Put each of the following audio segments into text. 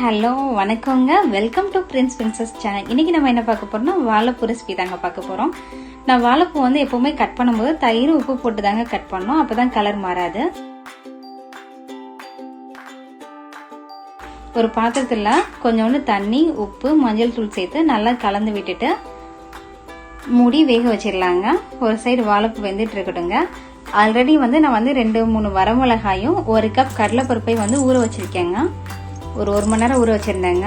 Hello வணக்கங்க. Welcome to Prince princess channel. இன்னைக்கு நம்ம என்ன பார்க்க போறோம்னா வாழைப்பூ ரெசிபி தாங்க பார்க்க போறோம். நான் வாழைப்பூ வந்து எப்பவுமே கட் பண்ணும்போது தயிர் உப்பு போட்டு தாங்க கட் பண்ணோம், அப்பதான் கலர் மாறாது. ஒரு பாத்திரத்துல கொஞ்சோண்டு தண்ணி, உப்பு, மஞ்சள் தூள் சேர்த்து நல்லா கலந்து விட்டுட்டு மூடி வேக வச்சிடலாங்க. ஒரு சைடு வாழைப்பூ வெந்துட்டு இருக்கட்டுங்க. ஆல்ரெடி வந்து நான் வந்து 2-3 வரமிளகாயும் 1 கப் கடலைப்பருப்பை வந்து ஊற வச்சிருக்கேங்க. ஒரு மணி நேரம் ஊற வச்சிருந்தேங்க.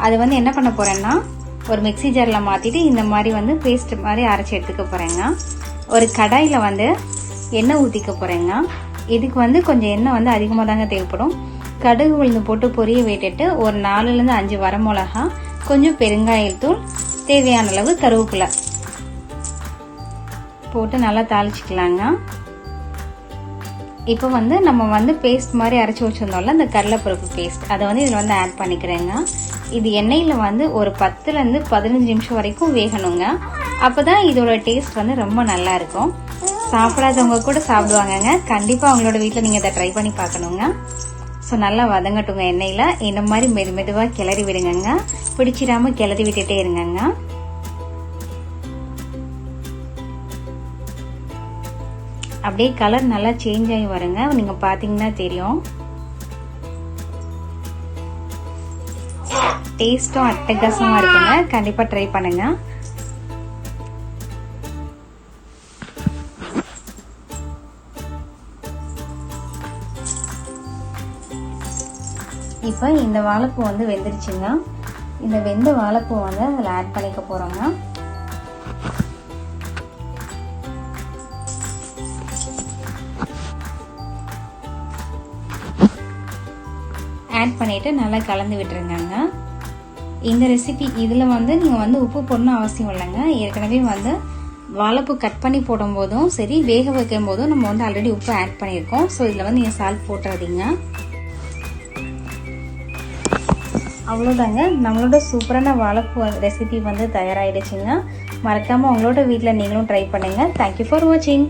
அது வந்து என்ன பண்ண போறேன்னா ஒரு மிக்ஸி ஜார்ல மாத்திட்டு இந்த மாதிரி வந்து பேஸ்ட் மாதிரி அரைச்சி எடுத்துக்க போறேங்க. ஒரு கடாயில வந்து எண்ணெய் ஊத்திக்க போறேங்க. இதுக்கு வந்து கொஞ்சம் எண்ணெய் வந்து அதிகமாக தாங்க தேவைப்படும். கடுகு உளுந்து போட்டு பொரிய விட்டுட்டு ஒரு 4-5 வரமிளகா, கொஞ்சம் பெருங்காயத்தூள், தேவையான அளவு கருவேப்பிலை போட்டு நல்லா தாளிச்சுக்கலாங்க. இப்போ வந்து நம்ம வந்து பேஸ்ட் மாதிரி அரைச்சி வச்சிருந்தோம்ல அந்த கடலைப்பருப்பு பேஸ்ட், அதை வந்து இதில் வந்து ஆட் பண்ணிக்கிறேங்க. இது எண்ணெயில் வந்து ஒரு 10-15 நிமிஷம் வரைக்கும் வேகணுங்க. அப்போ தான் இதோட டேஸ்ட் வந்து ரொம்ப நல்லா இருக்கும். சாப்பிடாதவங்க கூட சாப்பிடுவாங்கங்க. கண்டிப்பாக அவங்களோட வீட்டில் நீங்கள் இதை ட்ரை பண்ணி பார்க்கணுங்க. ஸோ நல்லா வதங்கட்டுங்க எண்ணெயில். இந்த மாதிரி மெதுவாக கிளறி விடுங்க. பிடிச்சிடாம கிளறி விட்டுட்டே இருங்கங்க. அப்படியே கலர் நல்லா சேஞ்ச் ஆகி வருங்க. நீங்க பாத்தீங்கன்னா தெரியும். டேஸ்டும் அட்டகாசமா இருக்குங்க. கண்டிப்பா ட்ரை பண்ணுங்க. இப்போ இந்த வாழைப்பூ வந்து வெந்துருச்சுங்க. இந்த வெந்த வாழைப்பூ வந்து அதில் ஆட் பண்ணிக்க போறோங்க. ஆட் பண்ணிட்டு நல்லா கலந்து விட்டுருங்க. இந்த ரெசிபி இதில் வந்து நீங்கள் வந்து உப்பு போடணும் அவசியம் இல்லைங்க. ஏற்கனவே வந்து வாழைப்பூ கட் பண்ணி போடும் போதும் சரி, வேக வைக்கும் போதும் நம்ம வந்து ஆல்ரெடி உப்பு ஆட் பண்ணியிருக்கோம். ஸோ இதில் வந்து நீங்கள் சால்ட் போட்டுறாதீங்க. அவ்வளோதாங்க, நம்மளோட சூப்பரான வாழைப்பூ ரெசிபி வந்து தயாராகிடுச்சுங்க. மறக்காமல் உங்களோட வீட்டில் நீங்களும் ட்ரை பண்ணுங்கள். தேங்க்யூ ஃபார் வாட்சிங்.